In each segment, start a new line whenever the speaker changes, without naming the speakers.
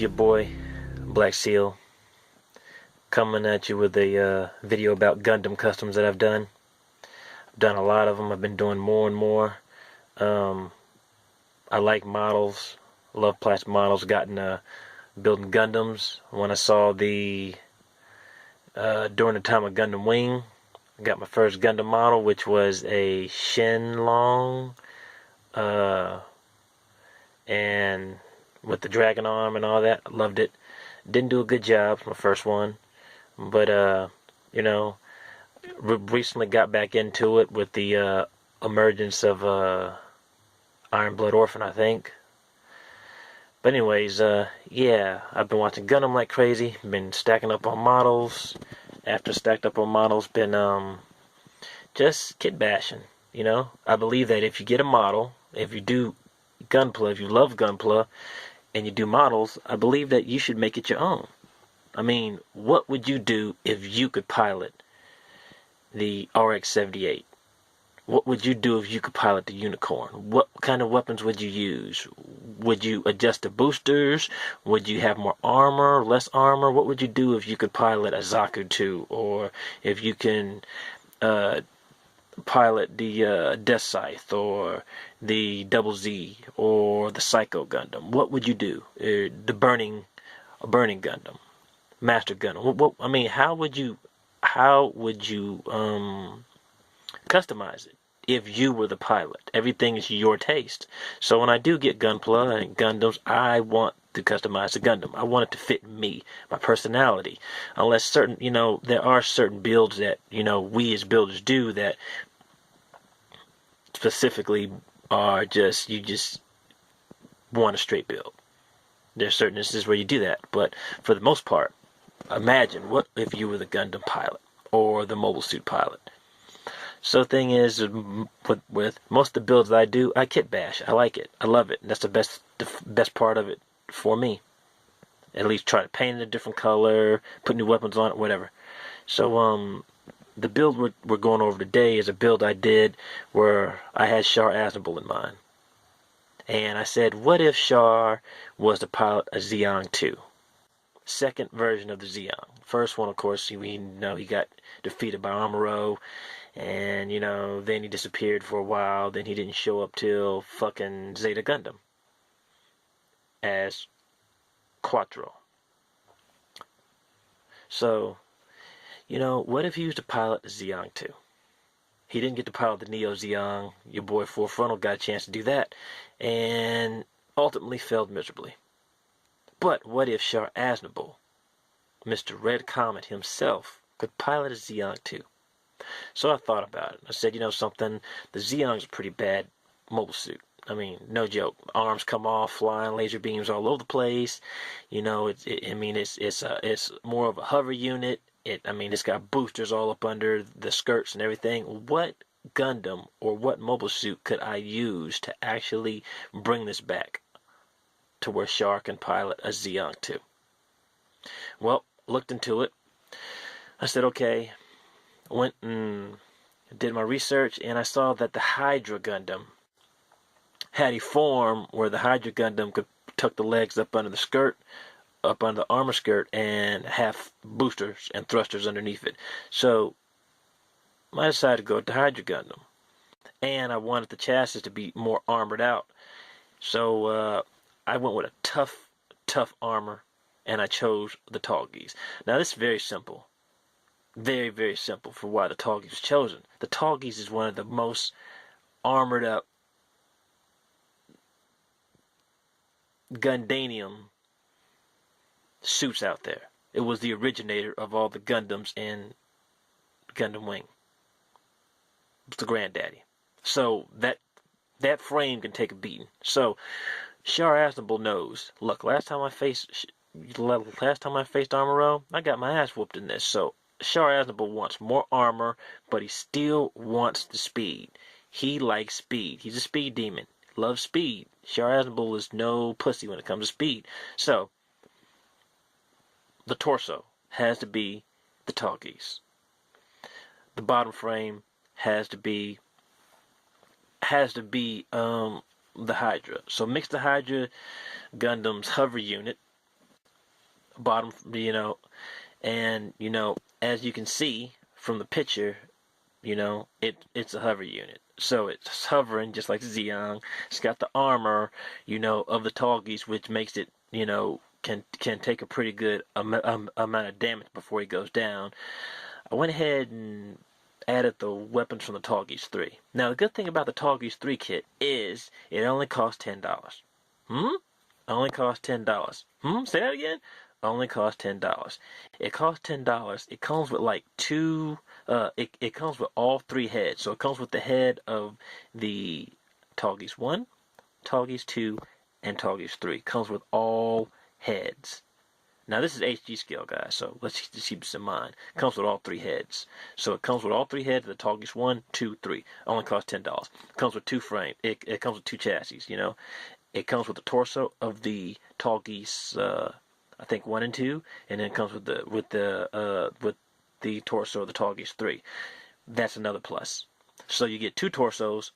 It's your boy, Black Seal, coming at you with a video about Gundam customs that I've done. I've done a lot of them. I've been doing more and more. I like models. Love plastic models. Gotten building Gundams. When I saw during the time of Gundam Wing, I got my first Gundam model, which was a Shenlong, and with the dragon arm and all that. I loved it. Didn't do a good job. It's my first one, but recently got back into it with the emergence of Iron Blood Orphan, I think. But anyways, yeah, I've been watching Gundam like crazy. Been stacking up on models. After stacked up on models, been just kit bashing. I believe that if you get a model, if you do Gunpla, if you love Gunpla, and you do models, I believe that you should make it your own. I mean, what would you do if you could pilot the RX-78? What would you do if you could pilot the Unicorn? What kind of weapons would you use? Would you adjust the boosters? Would you have more armor, less armor? What would you do if you could pilot a Zaku 2? Or if you can pilot the Death Scythe, or the Double Z, or the Psycho Gundam? What would you do? The Burning Gundam, Master Gundam. I mean, how would you customize it if you were the pilot? Everything is your taste. So when I do get Gunpla and Gundams, I want to customize the Gundam. I want it to fit me, my personality. Unless certain, there are certain builds that, we as builders do that specifically are you just want a straight build. There's certain instances where you do that, but for the most part, imagine what if you were the Gundam pilot or the mobile suit pilot. So the thing is, with most of the builds that I do, I kit bash. I like it. I love it. That's the best part of it for me. At least try to paint it a different color, put new weapons on it, whatever. So the build we're going over today is a build I did where I had Char Aznable in mind. And I said, what if Char was to pilot a Zeong 2? Second version of the Zeong. First one, of course, he got defeated by Amuro, and then he disappeared for a while. Then he didn't show up till fucking Zeta Gundam as Quattro. So, what if he used to pilot the Zeong 2? He didn't get to pilot the Neo Zeong. Your boy Full Frontal got a chance to do that, and ultimately failed miserably. But what if Char Aznable, Mr. Red Comet himself, could pilot a Zeong 2? So I thought about it. I said, something, the Zeong's a pretty bad mobile suit. I mean, no joke. Arms come off, flying laser beams all over the place. It's more of a hover unit. It's got boosters all up under the skirts and everything. What Gundam or what mobile suit could I use to actually bring this back to where Char can pilot a Zeong 2? Well, looked into it. I said, okay. Went and did my research, and I saw that the Hydra Gundam had a form where the Hydra Gundam could tuck the legs up under the skirt, up under the armor skirt, and have boosters and thrusters underneath it. So I decided to go with the Hydra Gundam, and I wanted the chassis to be more armored out. So I went with a tough armor, and I chose the Tallgeese. Now this is very simple. Very, very simple for why the Tallgeese was chosen. The Tallgeese is one of the most armored up Gundanium suits out there. It was the originator of all the Gundams in Gundam Wing. It's the granddaddy. So that frame can take a beating. So Char Aznable knows. Look, last time I faced Amuro, I got my ass whooped in this. So Char Aznable wants more armor, but he still wants the speed. He likes speed. He's a speed demon. Loves speed. Char Aznable is no pussy when it comes to speed. So the torso has to be the Tallgeese. The bottom frame has to be the Hydra. So mix the Hydra Gundam's hover unit bottom, and as you can see from the picture, it's a hover unit. So it's hovering just like the Zeong. It's got the armor, of the Tallgeese, which makes it, can take a pretty good amount of damage before he goes down. I went ahead and added the weapons from the Tallgeese 3. Now the good thing about the Tallgeese 3 kit is it only costs $10. Only costs $10. Say that again? Only costs $10. It costs $10. It comes with like two. It comes with all three heads. So it comes with the head of the Tallgeese 1, Tallgeese 2, and Tallgeese 3. It comes with all heads. Now this is HG scale, guys, so let's just keep this in mind. It comes with all three heads. So it comes with all three heads of the Tallgeese 1, 2, 3. Only costs $10. It comes with two frames. It comes with two chassis, It comes with the torso of the Tallgeese, I think 1 and 2, and then it comes with the torso of the Tallgeese 3. That's another plus. So you get two torsos,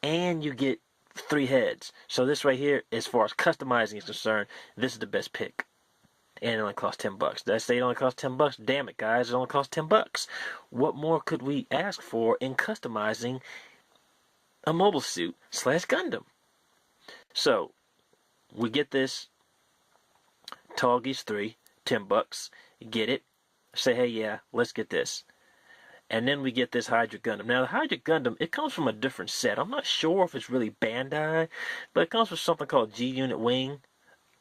and you get three heads. So this right here, as far as customizing is concerned, this is the best pick. And it only costs $10. Did I say it only costs $10? Damn it, guys! It only costs $10. What more could we ask for in customizing a mobile suit / Gundam? So we get this Tallgeese 3, $10. Get it? Say, hey, yeah, let's get this. And then we get this Hydra Gundam. Now, the Hydra Gundam, it comes from a different set. I'm not sure if it's really Bandai, but it comes with something called G-Unit Wing.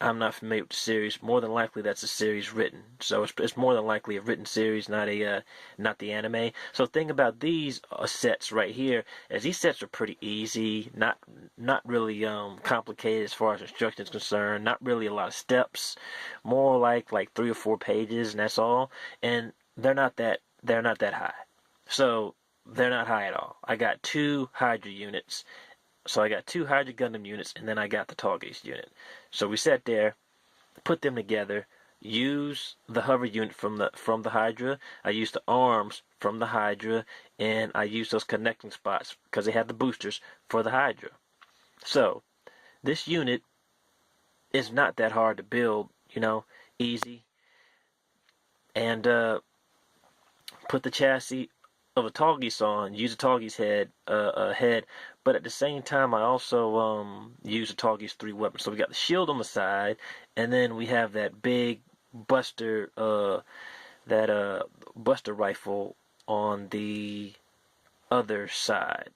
I'm not familiar with the series. More than likely, that's a series written. So it's more than likely a written series, not the anime. So the thing about these sets right here is these sets are pretty easy, not really complicated as far as instruction is concerned. Not really a lot of steps, more like 3 or 4 pages, and that's all. And they're not that high. So they're not high at all. I got 2 Hydra units. So I got 2 Hydra Gundam units, and then I got the Tallgeese unit. So we sat there, put them together, use the hover unit from the Hydra. I used the arms from the Hydra, and I used those connecting spots because they had the boosters for the Hydra. So this unit is not that hard to build, easy. And put the chassis of a Tallgeese on, use a Tallgeese head, but at the same time I also use a Tallgeese 3 weapon. So we got the shield on the side, and then we have that big buster buster rifle on the other side,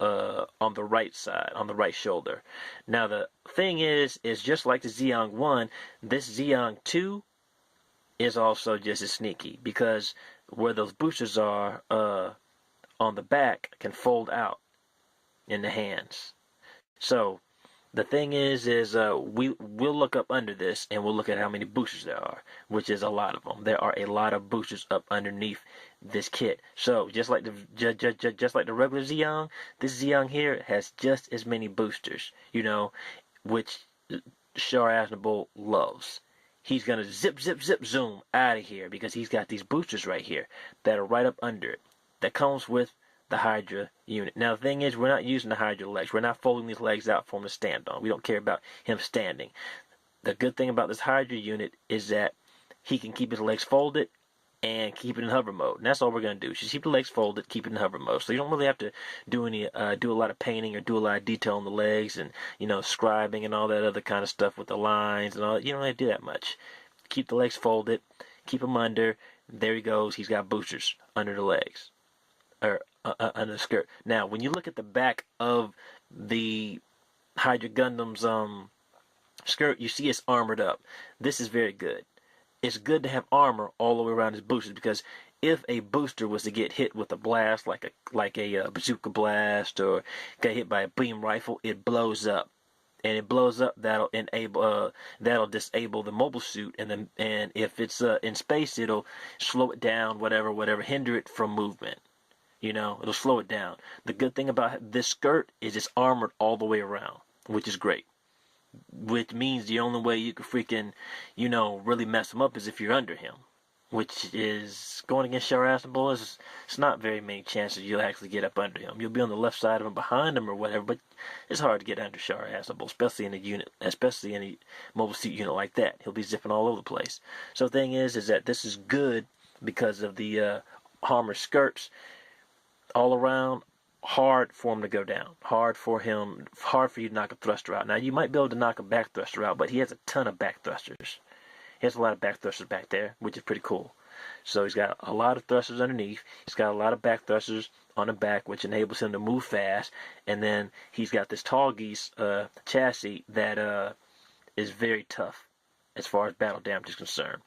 on the right side, on the right shoulder. Now the thing is just like the Zeong 1, this Zeong 2 is also just as sneaky, because where those boosters are on the back can fold out in the hands. So the thing is we'll look up under this and we'll look at how many boosters there are, which is a lot of them. There are a lot of boosters up underneath this kit. So just like the regular Zeong, this Zeong here has just as many boosters, which Char Aznable loves. He's going to zip, zoom out of here because he's got these boosters right here that are right up under it. That comes with the Hydra unit. Now, the thing is, we're not using the Hydra legs. We're not folding these legs out for him to stand on. We don't care about him standing. The good thing about this Hydra unit is that he can keep his legs folded and keep it in hover mode. And that's all we're going to do. Just keep the legs folded, keep it in hover mode. So you don't really have to do a lot of painting or do a lot of detail on the legs and, scribing and all that other kind of stuff with the lines and all. You don't have to do that much. Keep the legs folded, keep them under. There he goes. He's got boosters under the legs, or under the skirt. Now, when you look at the back of the Hydra Gundam's skirt, you see it's armored up. This is very good. It's good to have armor all the way around his boosters, because if a booster was to get hit with a blast, like a bazooka blast, or get hit by a beam rifle, it blows up. And it blows up, that'll disable the mobile suit, and if it's in space, it'll slow it down, whatever, hinder it from movement. It'll slow it down. The good thing about this skirt is it's armored all the way around, which is great. Which means the only way you can freaking, really mess him up is if you're under him. which is going against Char Aznable. It's not very many chances you'll actually get up under him. You'll be on the left side of him, behind him, or whatever, but it's hard to get under Char Aznable, especially in a unit, especially in a mobile suit unit like that. He'll be zipping all over the place. So the thing is that this is good because of the armor skirts all around. Hard for him to go down. Hard for you to knock a thruster out. Now you might be able to knock a back thruster out, but he has a ton of back thrusters. He has a lot of back thrusters back there, which is pretty cool. So he's got a lot of thrusters underneath. He's got a lot of back thrusters on the back, which enables him to move fast. And then he's got this Tallgeese chassis that is very tough as far as battle damage is concerned.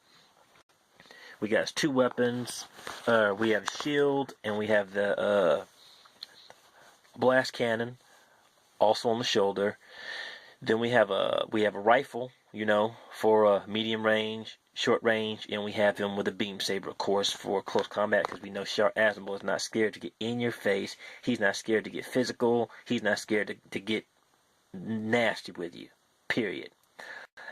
We got his two weapons. We have a shield, and we have the blast cannon, also on the shoulder. Then we have a rifle, for medium range, short range, and we have him with a beam saber, of course, for close combat, because we know Char Aznable is not scared to get in your face. He's not scared to get physical. He's not scared to get nasty with you, period.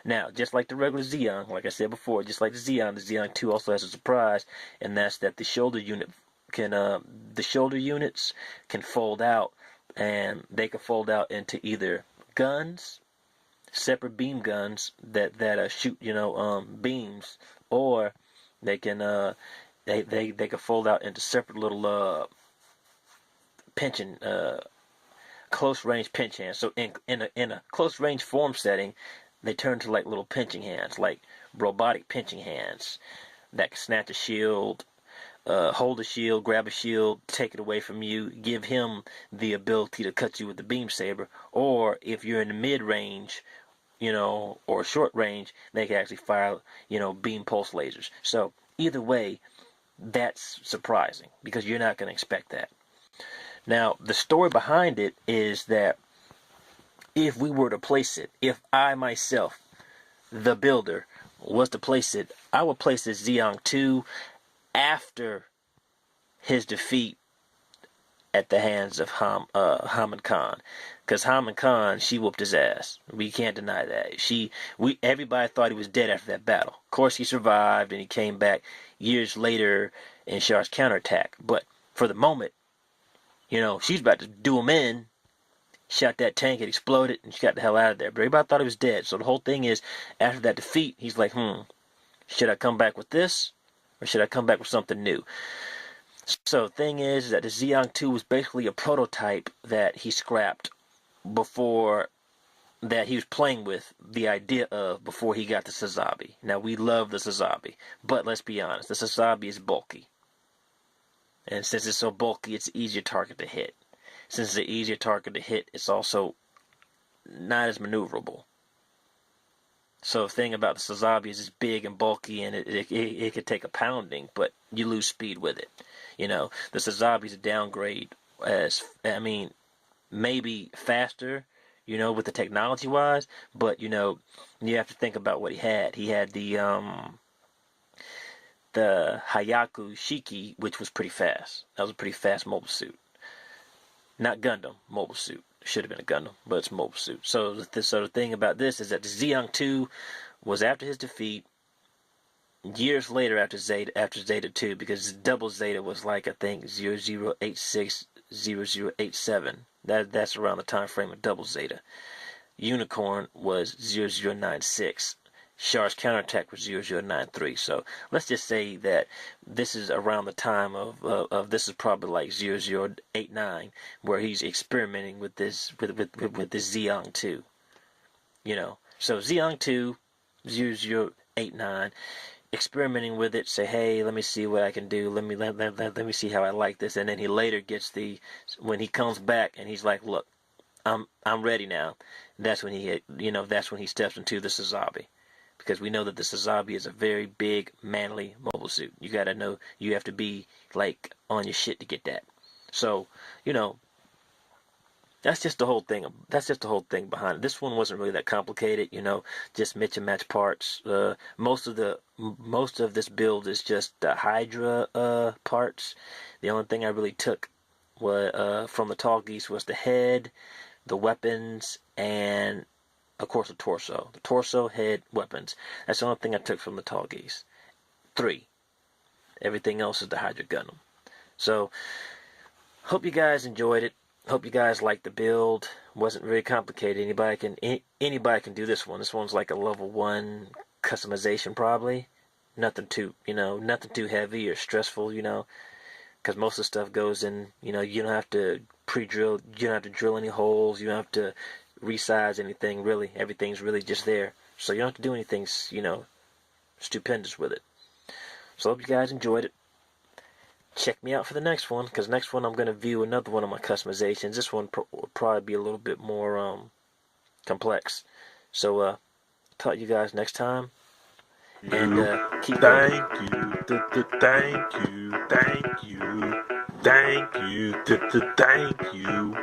Now, just like the regular Zeong, like I said before, just like the Zeong 2 also has a surprise, and that's that the shoulder units can fold out, and they can fold out into either guns, separate beam guns that shoot beams, or they can they can fold out into separate little pinching close range pinch hands. So in a close range form setting, they turn to like little pinching hands, like robotic pinching hands that can snatch a shield, hold a shield, grab a shield, take it away from you, give him the ability to cut you with the beam saber. Or if you're in the mid range, or short range, they can actually fire, beam pulse lasers. So either way, that's surprising because you're not going to expect that. Now, the story behind it is that if we were to place it, if I myself, the builder, was to place it, I would place this Zeong 2 after his defeat at the hands of Hamid Khan, because Hamid Khan, she whooped his ass. We can't deny that. Everybody thought he was dead after that battle. Of course, he survived and he came back years later in Char's counterattack. But for the moment, she's about to do him in. Shot that tank, it exploded, and she got the hell out of there. But everybody thought he was dead. So the whole thing is, after that defeat, he's like, should I come back with this, or should I come back with something new? So the thing is that the Zeong 2 was basically a prototype that he scrapped before, that he was playing with the idea of before he got the Sazabi. Now, we love the Sazabi, but let's be honest, the Sazabi is bulky. And since it's so bulky, it's an easier target to hit. Since it's an easier target to hit, it's also not as maneuverable. So the thing about the Sazabi is it's big and bulky, and it could take a pounding, but you lose speed with it. The Sazabi's a downgrade maybe faster, with the technology-wise, but, you have to think about what he had. He had the Hayaku Shiki, which was pretty fast. That was a pretty fast mobile suit. Not Gundam, mobile suit. Should have been a Gundam, but it's a mobile suit. So the thing about this is that the Zeong 2 was after his defeat, years later after Zeta 2, because double Zeta was like, I think, 0086, 0087. That's around the time frame of double Zeta. Unicorn was 0096. Char's counterattack was 0093. So let's just say that this is around the time of this is probably like 0089, where he's experimenting with this with this Zeong 2. So Zeong 2, 0089, experimenting with it. Say, hey, let me see what I can do. Let me see how I like this. And then he later gets when he comes back and he's like, look, I'm ready now. That's when he steps into the Sazabi. Because we know that the Sazabi is a very big, manly mobile suit. You gotta know, you have to be, like, on your shit to get that. So, that's just the whole thing. That's just the whole thing behind it. This one wasn't really that complicated, just mix and match parts. Most of this build is just the Hydra parts. The only thing I really took from the Tallgeese was the head, the weapons, and of course the torso. The torso, head, weapons. That's the only thing I took from the Tallgeese. 3. Everything else is the Hydra Gundam. So, hope you guys enjoyed it. Hope you guys liked the build. Wasn't very complicated. Anybody can do this one. This one's like a level 1 customization probably. Nothing too, nothing too heavy or stressful, because most of the stuff goes in, you don't have to pre-drill, you don't have to drill any holes, you don't have to resize anything, really. Everything's really just there. So you don't have to do anything, stupendous with it. So I hope you guys enjoyed it. Check me out for the next one, because next one I'm going to view another one of my customizations. This one will probably be a little bit more complex. So, talk to you guys next time. And keep
thank you, thank you, thank you, thank you, thank you.